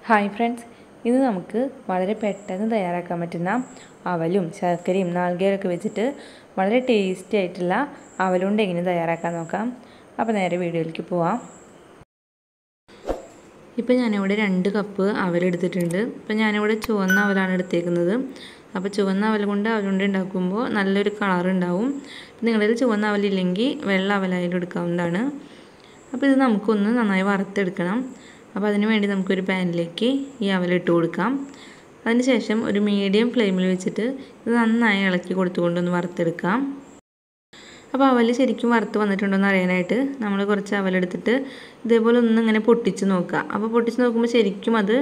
Hi friends, ഇന്ന് നമുക്ക് വളരെ പെട്ടെന്ന് തയ്യാറാക്കാൻ പറ്റുന്ന അവലും ശർക്കരയും നാളികേരമൊക്കെ വെച്ചിട്ട് വളരെ ടേസ്റ്റി ആയിട്ടുള്ള അവലുണ്ട എങ്ങനെ തയ്യാറാക്കാൻ നോക്കാം. അപ്പോൾ നേരെ വീഡിയോയിലേക്ക് പോവാം. ഇപ്പോൾ ഞാനിവിടെ 2 കപ്പ് അവലെടുത്തിട്ടുണ്ട്. ഇപ്പോൾ ഞാനിവിടെ ചുവന്ന അവലാണ് എടുത്തേക്കുന്നത്. അപ്പോൾ ചുവന്ന അവൽ കൊണ്ട് അവലുണ്ട ഉണ്ടാക്കുമ്പോൾ നല്ലൊരു കളർ ഉണ്ടാവും. നിങ്ങളുടെ ചുവന്ന അവലില്ലെങ്കിൽ വെള്ള അവലായാലും എടുക്കാവുന്നതാണ്. അപ്പോൾ ഇത് നമുക്കൊന്ന് നന്നായി വറുത്തെടുക്കണം. അപ്പോൾ അതിന് വേണ്ടി നമുക്കൊരു പാനിലേക്ക് ഈ അവലിട്ട് കൊടുക്കാം. അതിനുശേഷം ഒരു മീഡിയം ഫ്ലെയിമിൽ വെച്ചിട്ട് ഇത് നന്നായി ഇളക്കി കൊടുത്തുകൊണ്ടൊന്ന് വറുത്തെടുക്കാം. അപ്പോൾ അവൽ ശരിക്കും വറുത്ത് വന്നിട്ടുണ്ടോ എന്ന് അറിയാനായിട്ട് നമ്മൾ കുറച്ച് അവലെടുത്തിട്ട് ഇതേപോലെ ഒന്ന് ഇങ്ങനെ പൊട്ടിച്ച് നോക്കുക. അപ്പോൾ പൊട്ടിച്ച് നോക്കുമ്പോൾ ശരിക്കും അത്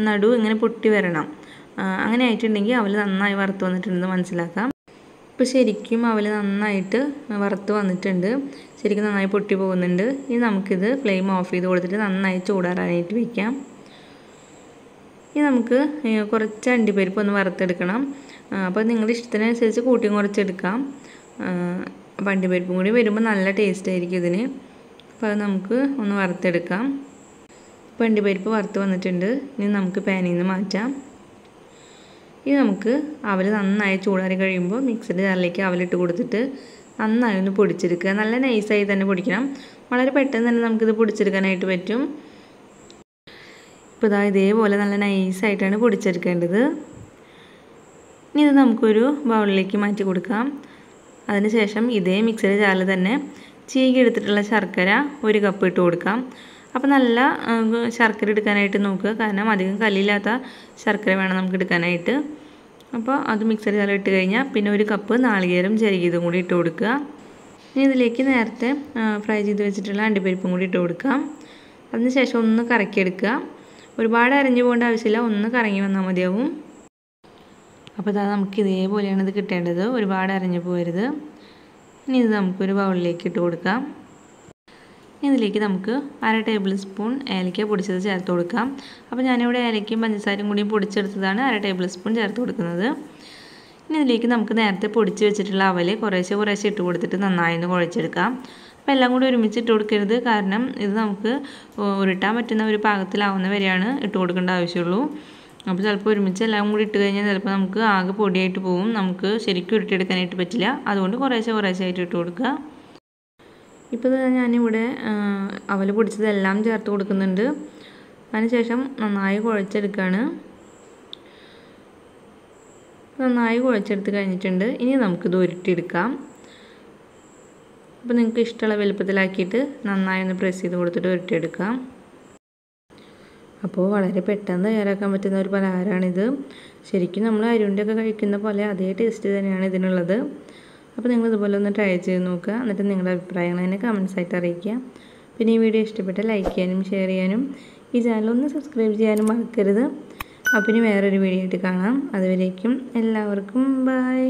നടു ഇങ്ങനെ പൊട്ടി വരണം. അങ്ങനെ ആയിട്ടുണ്ടെങ്കിൽ അവൽ നന്നായി വറുത്ത് വന്നിട്ടുണ്ടെന്ന് മനസ്സിലാക്കാം. ഇപ്പോൾ ശരിക്കും അവൽ നന്നായിട്ട് വറുത്ത് വന്നിട്ടുണ്ട്, ശരിക്കും നന്നായി പൊട്ടി പോകുന്നുണ്ട്. ഇനി നമുക്കിത് ഫ്ലെയിം ഓഫ് ചെയ്ത് കൊടുത്തിട്ട് നന്നായി ചൂടാറാനായിട്ട് വയ്ക്കാം. ഇനി നമുക്ക് കുറച്ച് അണ്ടിപ്പരിപ്പ് ഒന്ന് വറുത്തെടുക്കണം. അപ്പോൾ നിങ്ങളുടെ ഇഷ്ടത്തിനനുസരിച്ച് കൂട്ടിയും കുറച്ചെടുക്കാം. അപ്പോൾ അണ്ടിപ്പരിപ്പും കൂടി വരുമ്പോൾ നല്ല ടേസ്റ്റ് ആയിരിക്കും ഇതിന്. അപ്പോൾ അത് നമുക്ക് ഒന്ന് വറുത്തെടുക്കാം. ഇപ്പോൾ അണ്ടിപ്പരിപ്പ് വറുത്ത് വന്നിട്ടുണ്ട്. ഇനി നമുക്ക് പാനിൽ നിന്ന് മാറ്റാം. ഇനി നമുക്ക് അവൽ നന്നായി ചൂടാറി കഴിയുമ്പോൾ മിക്സിയുടെ ജാറിലേക്ക് അവലിട്ട് കൊടുത്തിട്ട് നന്നായി ഒന്ന് പൊടിച്ചെടുക്കുക. നല്ല നൈസായി തന്നെ പൊടിക്കണം. വളരെ പെട്ടെന്ന് തന്നെ നമുക്കിത് പൊടിച്ചെടുക്കാനായിട്ട് പറ്റും. ഇപ്പോൾ ഇതേപോലെ നല്ല നൈസായിട്ടാണ് പൊടിച്ചെടുക്കേണ്ടത്. ഇനി ഇത് നമുക്കൊരു ബൗളിലേക്ക് മാറ്റി കൊടുക്കാം. അതിനുശേഷം ഇതേ മിക്സിയുടെ ജാറിൽ തന്നെ ചീകി എടുത്തിട്ടുള്ള ശർക്കര 1 കപ്പ് ഇട്ട് കൊടുക്കാം. അപ്പോൾ നല്ല ശർക്കര എടുക്കാനായിട്ട് നോക്കുക, കാരണം അധികം കല്ലില്ലാത്ത ശർക്കര വേണം നമുക്ക് എടുക്കാനായിട്ട്. അപ്പോൾ അത് മിക്സർ ജാറിൽ ഇട്ട് കഴിഞ്ഞാൽ പിന്നെ 1 കപ്പ് നാളികേരം ചെറുകിയതും കൂടി ഇട്ട് കൊടുക്കുക. ഇനി ഇതിലേക്ക് നേരത്തെ ഫ്രൈ ചെയ്ത് വെച്ചിട്ടുള്ള അണ്ടിപ്പരിപ്പും കൂടി ഇട്ട് കൊടുക്കാം. അതിനുശേഷം ഒന്ന് കറക്കിയെടുക്കുക. ഒരുപാട് അരഞ്ഞു പോകേണ്ട ആവശ്യമില്ല, ഒന്ന് കറങ്ങി വന്നാൽ മതിയാവും. അപ്പോൾ നമുക്ക് ഇതേപോലെയാണ് ഇത് കിട്ടേണ്ടത്, ഒരുപാട് അരഞ്ഞു പോകരുത്. ഇനി ഇത് നമുക്കൊരു ബൗളിലേക്ക് ഇട്ട് കൊടുക്കാം. ഇതിലേക്ക് നമുക്ക് 1/2 ടേബിൾ സ്പൂൺ ഏലക്ക പൊടിച്ചത് ചേർത്ത് കൊടുക്കാം. അപ്പോൾ ഞാനിവിടെ ഏലക്കയും പഞ്ചസാരയും കൂടി പൊടിച്ചെടുത്തതാണ് 1/2 ടേബിൾ സ്പൂൺ ചേർത്ത് കൊടുക്കുന്നത്. ഇനി ഇതിലേക്ക് നമുക്ക് നേരത്തെ പൊടിച്ച് വെച്ചിട്ടുള്ള അവൽ കുറേശ്ശെ ഇട്ട് കൊടുത്തിട്ട് നന്നായി ഒന്ന് കുഴച്ചെടുക്കാം. അപ്പോൾ എല്ലാം കൂടി ഒരുമിച്ച് ഇട്ട് കൊടുക്കരുത്, കാരണം ഇത് നമുക്ക് ഉരുട്ടാൻ പറ്റുന്ന ഒരു പാകത്തിലാവുന്ന വരെയാണ് ഇട്ട് കൊടുക്കേണ്ട ആവശ്യമുള്ളൂ. അപ്പോൾ ചിലപ്പോൾ ഒരുമിച്ച് എല്ലാം കൂടി ഇട്ട് കഴിഞ്ഞാൽ ചിലപ്പോൾ നമുക്ക് ആകെ പൊടിയായിട്ട് പോകും, നമുക്ക് ശരിക്കും ഉരുട്ടിയെടുക്കാനായിട്ട് പറ്റില്ല. അതുകൊണ്ട് കുറേശ്ശെ ആയിട്ട് ഇട്ട് കൊടുക്കുക. ഇപ്പോൾ ഞാനിവിടെ അവൽ പൊടിച്ചതെല്ലാം ചേർത്ത് കൊടുക്കുന്നുണ്ട്. അതിനുശേഷം നന്നായി കുഴച്ചെടുക്കുകയാണ്. നന്നായി കുഴച്ചെടുത്ത് കഴിഞ്ഞിട്ടുണ്ട്. ഇനി നമുക്കിത് ഉരുട്ടിയെടുക്കാം. അപ്പോൾ നിങ്ങൾക്ക് ഇഷ്ടമുള്ള വലുപ്പത്തിലാക്കിയിട്ട് നന്നായി ഒന്ന് പ്രസ് ചെയ്ത് കൊടുത്തിട്ട് ഉരുട്ടിയെടുക്കാം. അപ്പോൾ വളരെ പെട്ടെന്ന് തയ്യാറാക്കാൻ പറ്റുന്ന ഒരു പലഹാരമാണിത്. ശരിക്കും നമ്മൾ അരിയുണ്ടയൊക്കെ കഴിക്കുന്ന പോലെ അതേ ടേസ്റ്റ് തന്നെയാണ് ഇതിനുള്ളത്. അപ്പോൾ നിങ്ങൾ ഇതുപോലെ ഒന്ന് ട്രൈ ചെയ്ത് നോക്കുക. എന്നിട്ട് നിങ്ങളുടെ അഭിപ്രായങ്ങൾ എന്നെ കമൻസ് ആയിട്ട് അറിയിക്കുക. പിന്നെ ഈ വീഡിയോ ഇഷ്ടപ്പെട്ടാൽ ലൈക്ക് ചെയ്യാനും ഷെയർ ചെയ്യാനും ഈ ചാനൽ ഒന്ന് സബ്സ്ക്രൈബ് ചെയ്യാനും മറക്കരുത്. അപ്പോൾ ഇനി വേറൊരു വീഡിയോ ആയിട്ട് കാണാം. അതുവരേക്കും എല്ലാവർക്കും ബൈ.